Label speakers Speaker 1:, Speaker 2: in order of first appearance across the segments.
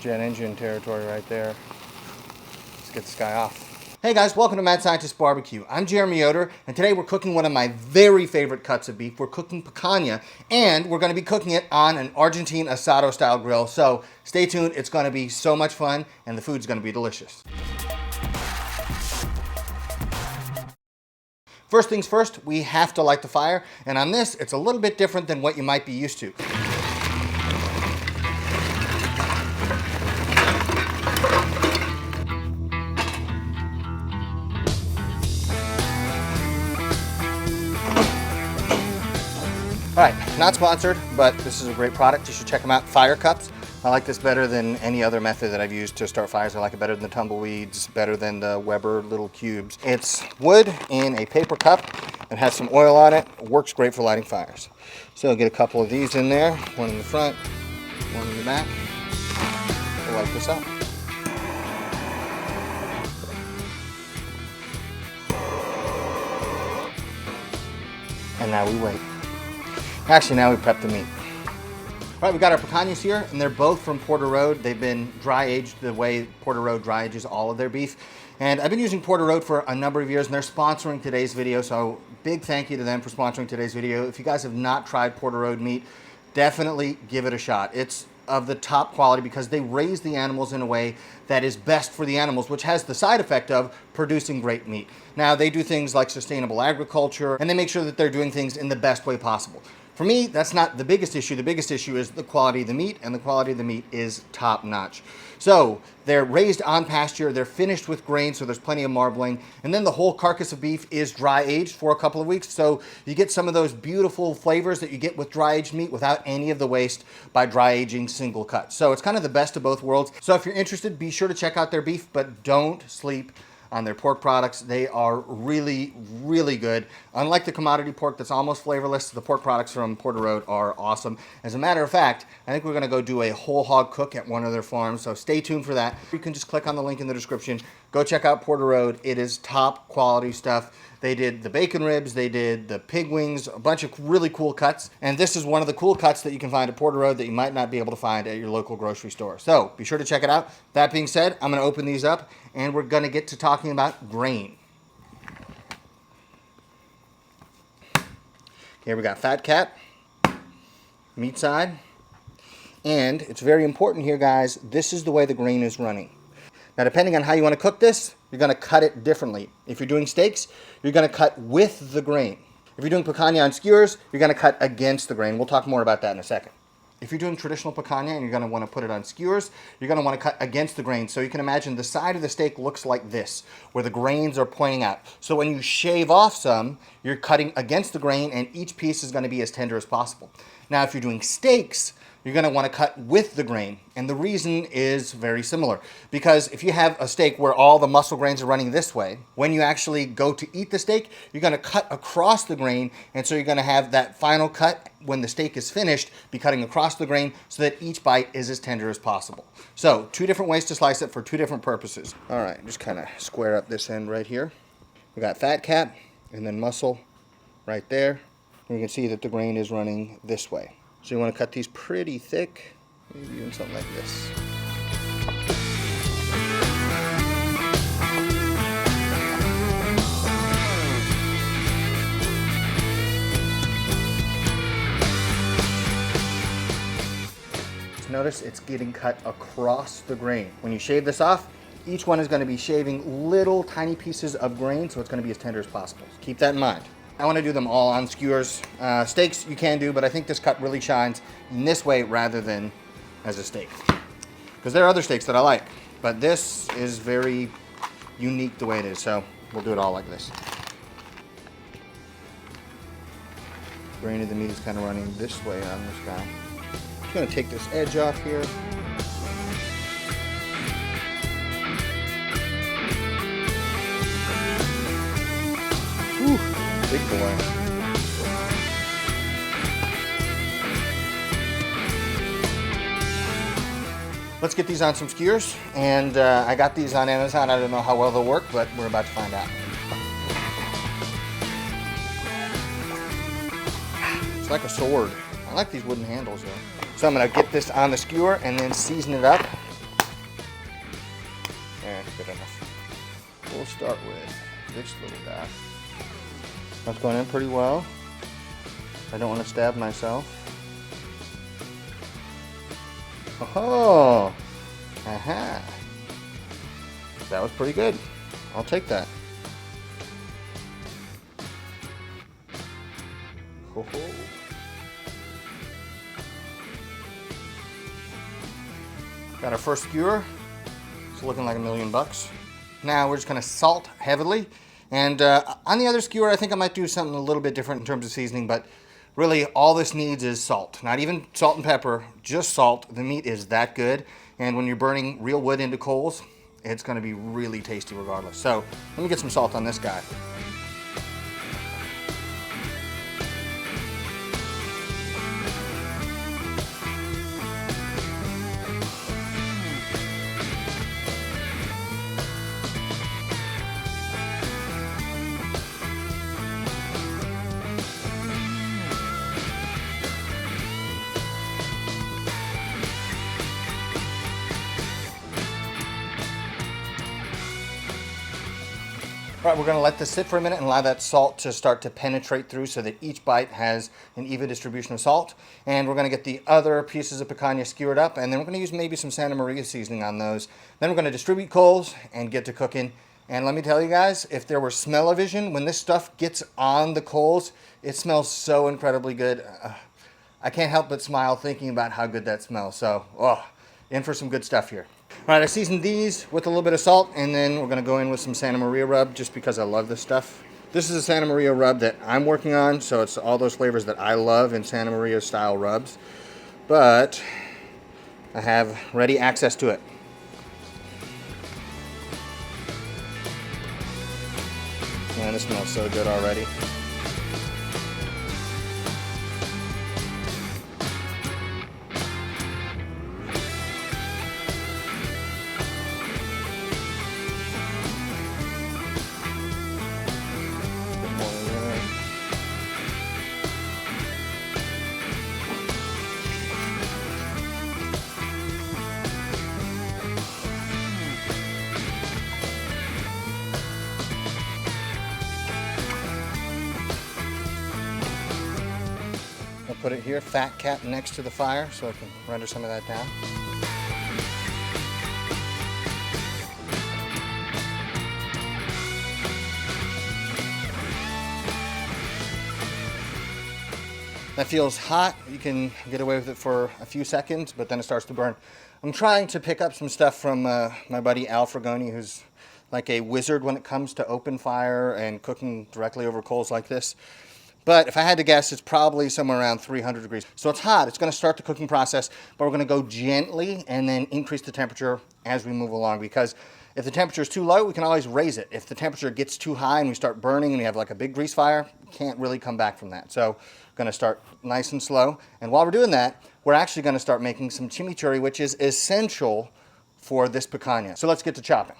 Speaker 1: Jet engine territory right there. Let's get this guy off. Hey guys, welcome to Mad Scientist BBQ. I'm Erica Yoder, and today we're cooking one of my very favorite cuts of beef. We're cooking picanha, and we're going to be cooking it on an Argentine asado style grill. So stay tuned, it's going to be so much fun, and the food's going to be delicious. First things first, we have to light the fire, and on this, it's a little bit different than what you might be used to. All right, not sponsored, but this is a great product. You should check them out. Fire cups. I like this better than any other method that I've used to start fires. I like it better than the tumbleweeds, better than the Weber little cubes. It's wood in a paper cup. It has some oil on it. It works great for lighting fires. So I'll get a couple of these in there. One in the front, one in the back. We'll light this up. And now we wait. Actually, now we prep the meat. All right, we got our picanhas here, and they're both from Porter Road. They've been dry aged the way Porter Road dry ages all of their beef. And I've been using Porter Road for a number of years, and they're sponsoring today's video, so big thank you to them for sponsoring today's video. If you guys have not tried Porter Road meat, definitely give it a shot. It's of the top quality because they raise the animals in a way that is best for the animals, which has the side effect of producing great meat. Now, they do things like sustainable agriculture, and they make sure that they're doing things in the best way possible. For me, that's not the biggest issue. The biggest issue is the quality of the meat, and the quality of the meat is top notch. So they're raised on pasture, they're finished with grain, so there's plenty of marbling, and then the whole carcass of beef is dry aged for a couple of weeks, so you get some of those beautiful flavors that you get with dry aged meat without any of the waste by dry aging single cuts. So it's kind of the best of both worlds. So if you're interested, be sure to check out their beef, but don't sleep on their pork products. They are really, really good. Unlike the commodity pork that's almost flavorless, the pork products from Porter Road are awesome. As a matter of fact, I think we're gonna go do a whole hog cook at one of their farms, so stay tuned for that. You can just click on the link in the description. Go check out Porter Road. It is top quality stuff. They did the bacon ribs, they did the pig wings, a bunch of really cool cuts. And this is one of the cool cuts that you can find at Porter Road that you might not be able to find at your local grocery store. So be sure to check it out. That being said, I'm gonna open these up and we're gonna get to talking about grain. Here we got fat cat, meat side, and it's very important here, guys, this is the way the grain is running. Now, depending on how you want to cook this, you're going to cut it differently. If you're doing steaks, you're going to cut with the grain. If you're doing picanha on skewers, you're going to cut against the grain. We'll talk more about that in a second. If you're doing traditional picanha and you're going to want to put it on skewers, you're going to want to cut against the grain. So you can imagine the side of the steak looks like this, where the grains are pointing out. So when you shave off some, you're cutting against the grain, and each piece is going to be as tender as possible. Now, if you're doing steaks, you're going to want to cut with the grain. And the reason is very similar. Because if you have a steak where all the muscle grains are running this way, when you actually go to eat the steak, you're going to cut across the grain. And so you're going to have that final cut when the steak is finished, be cutting across the grain so that each bite is as tender as possible. So 2 different ways to slice it for 2 different purposes. All right, just kind of square up this end right here. We got fat cat and then muscle right there. And you can see that the grain is running this way. So you want to cut these pretty thick, maybe even something like this. Just notice it's getting cut across the grain. When you shave this off, each one is going to be shaving little tiny pieces of grain, so it's going to be as tender as possible. So keep that in mind. I want to do them all on skewers. Steaks you can do, but I think this cut really shines in this way rather than as a steak. Because there are other steaks that I like, but this is very unique the way it is, so we'll do it all like this. Grain of the meat is kind of running this way on this guy. I'm going to take this edge off here. Whew. Big boy. Let's get these on some skewers, and I got these on Amazon. I don't know how well they'll work, but we're about to find out. It's like a sword. I like these wooden handles though. So I'm gonna get this on the skewer and then season it up Good enough. We'll start with this little guy. That's going in pretty well. I don't want to stab myself. Oh! Aha! That was pretty good. I'll take that. Ho ho. Got our first skewer. It's looking like $1,000,000. Now we're just gonna salt heavily. And on the other skewer, I think I might do something a little bit different in terms of seasoning, but really all this needs is salt. Not even salt and pepper, just salt. The meat is that good. And when you're burning real wood into coals, it's gonna be really tasty regardless. So let me get some salt on this guy. All right, we're gonna let this sit for a minute and allow that salt to start to penetrate through so that each bite has an even distribution of salt. And we're gonna get the other pieces of picanha skewered up, and then we're gonna use maybe some Santa Maria seasoning on those. Then we're gonna distribute coals and get to cooking. And let me tell you guys, if there were smell-o-vision, when this stuff gets on the coals, it smells so incredibly good. I can't help but smile thinking about how good that smells. So, in for some good stuff here. All right, I seasoned these with a little bit of salt, and then we're gonna go in with some Santa Maria rub just because I love this stuff. This is a Santa Maria rub that I'm working on, so it's all those flavors that I love in Santa Maria style rubs. But I have ready access to it. Man, this smells so good already. Put it here, fat cap next to the fire so I can render some of that down. That feels hot. You can get away with it for a few seconds, but then it starts to burn. I'm trying to pick up some stuff from my buddy Al Fragoni, who's like a wizard when it comes to open fire and cooking directly over coals like this. But if I had to guess, it's probably somewhere around 300 degrees. So it's hot. It's going to start the cooking process, but we're going to go gently and then increase the temperature as we move along, because if the temperature is too low, we can always raise it. If the temperature gets too high and we start burning and we have like a big grease fire, we can't really come back from that. So we're going to start nice and slow. And while we're doing that, we're actually going to start making some chimichurri, which is essential for this picanha. So let's get to chopping.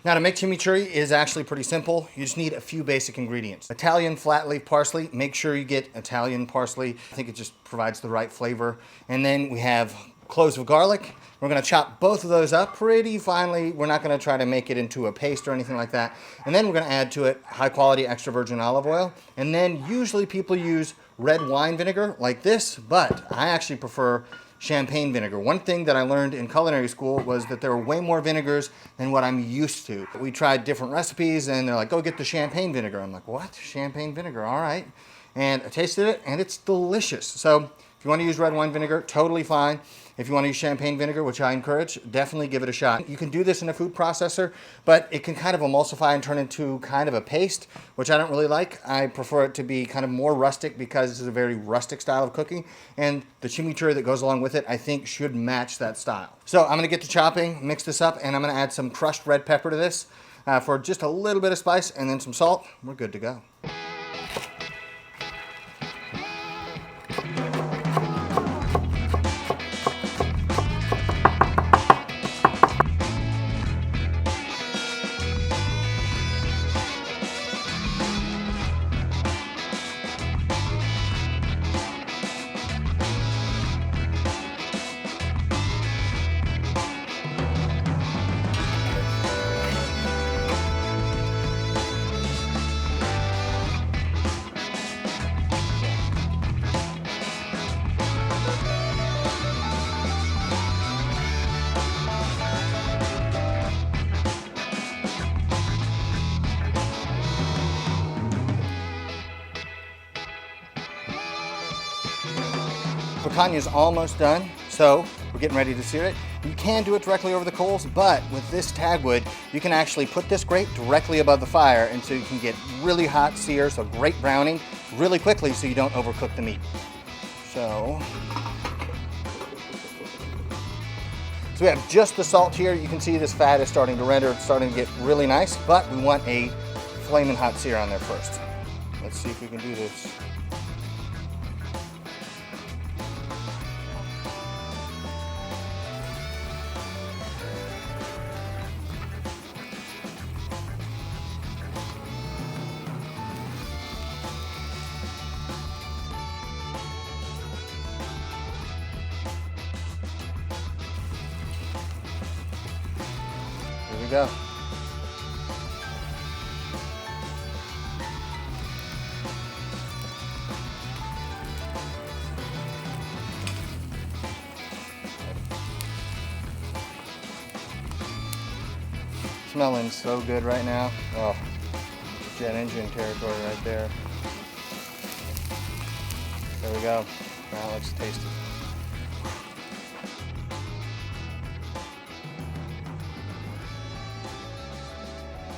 Speaker 1: Now, to make chimichurri is actually pretty simple. You just need a few basic ingredients. Italian flat leaf parsley. Make sure you get Italian parsley. I think it just provides the right flavor. And then we have cloves of garlic. We're gonna chop both of those up pretty finely. We're not gonna try to make it into a paste or anything like that. And then we're gonna add to it high quality extra virgin olive oil. And then usually people use red wine vinegar like this, but I actually prefer champagne vinegar. One thing that I learned in culinary school was that there were way more vinegars than what I'm used to. We tried different recipes and they're like, go get the champagne vinegar. I'm like, what? Champagne vinegar, all right. And I tasted it and it's delicious. So if you want to use red wine vinegar, totally fine. If you want to use champagne vinegar, which I encourage, definitely give it a shot. You can do this in a food processor, but it can kind of emulsify and turn into kind of a paste, which I don't really like. I prefer it to be kind of more rustic because this is a very rustic style of cooking, and the chimichurri that goes along with it, I think, should match that style. So I'm gonna get to chopping, mix this up, and I'm gonna add some crushed red pepper to this for just a little bit of spice, and then some salt. We're good to go. picanha is almost done, so we're getting ready to sear it. You can do it directly over the coals, but with this tagwood, you can actually put this grate directly above the fire, and so you can get really hot sear, so great browning, really quickly so you don't overcook the meat. So we have just the salt here. You can see this fat is starting to render. It's starting to get really nice, but we want a flaming hot sear on there first. Let's see if we can do this. Here we go. Smelling so good right now. Oh, jet engine territory right there. There we go. Now it looks tasty.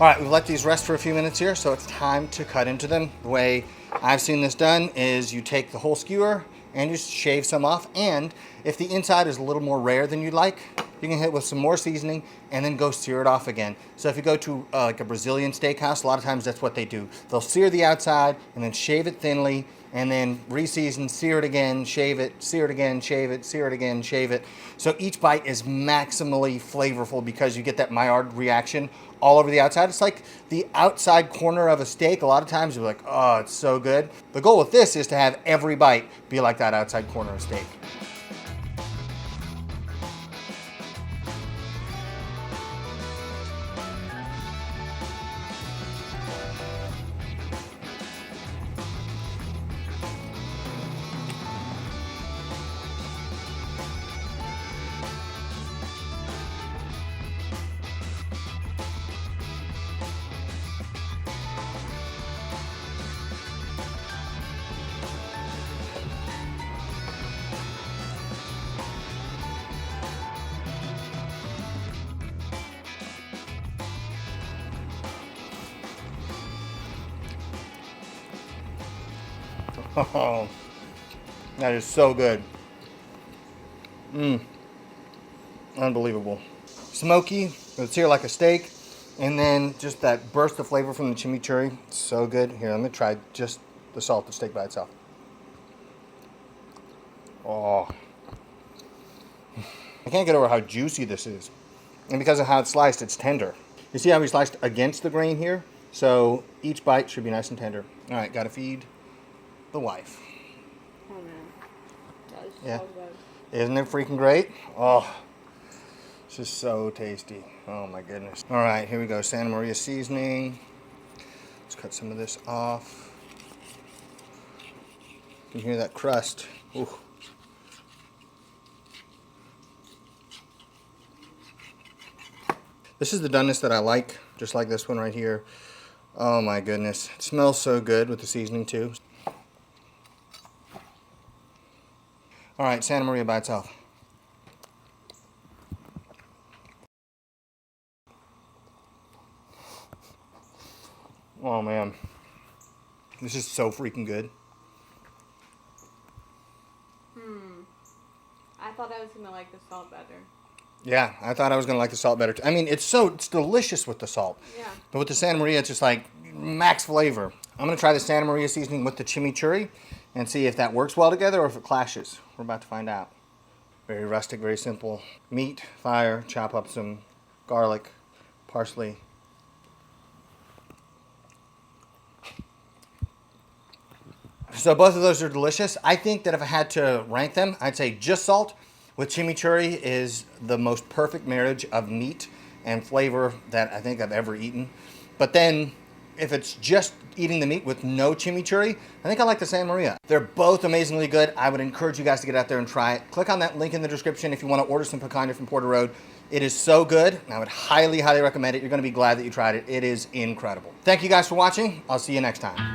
Speaker 1: All right, we've let these rest for a few minutes here, so it's time to cut into them. The way I've seen this done is you take the whole skewer and you shave some off, and if the inside is a little more rare than you'd like, you can hit with some more seasoning and then go sear it off again. So if you go to like a Brazilian steakhouse, a lot of times that's what they do. They'll sear the outside and then shave it thinly and then re-season, sear it again, shave it, sear it again, shave it, sear it again, shave it. So each bite is maximally flavorful because you get that Maillard reaction all over the outside. It's like the outside corner of a steak. A lot of times you're like, oh, it's so good. The goal with this is to have every bite be like that outside corner of steak. Oh, that is so good. Unbelievable. Smoky, it's here like a steak, and then just that burst of flavor from the chimichurri. So good. Here, let me try just the salted steak by itself. Oh, I can't get over how juicy this is. And because of how it's sliced, it's tender. You see how we sliced against the grain here? So each bite should be nice and tender. All right, gotta feed the wife.
Speaker 2: Oh man, that is
Speaker 1: Yeah.
Speaker 2: so good.
Speaker 1: Isn't it freaking great? Oh, this is so tasty. Oh my goodness. All right, here we go. Santa Maria seasoning. Let's cut some of this off. You can hear that crust. Ooh. This is the doneness that I like, just like this one right here. Oh my goodness. It smells so good with the seasoning too. All right, Santa Maria by itself. Oh man, this is so freaking good.
Speaker 2: I thought I was gonna like the salt better.
Speaker 1: Yeah, I thought I was gonna like the salt better too. I mean, it's delicious with the salt.
Speaker 2: Yeah.
Speaker 1: But with the Santa Maria, it's just like max flavor. I'm gonna try the Santa Maria seasoning with the chimichurri and see if that works well together or if it clashes. We're about to find out. Very rustic, very simple. Meat, fire, chop up some garlic, parsley. So both of those are delicious. I think that if I had to rank them, I'd say just salt with chimichurri is the most perfect marriage of meat and flavor that I think I've ever eaten. But then if it's just eating the meat with no chimichurri, I think I like the Santa Maria. They're both amazingly good. I would encourage you guys to get out there and try it. Click on that link in the description if you want to order some picanha from Porter Road. It is so good. I would highly, highly recommend it. You're going to be glad that you tried it. It is incredible. Thank you guys for watching. I'll see you next time.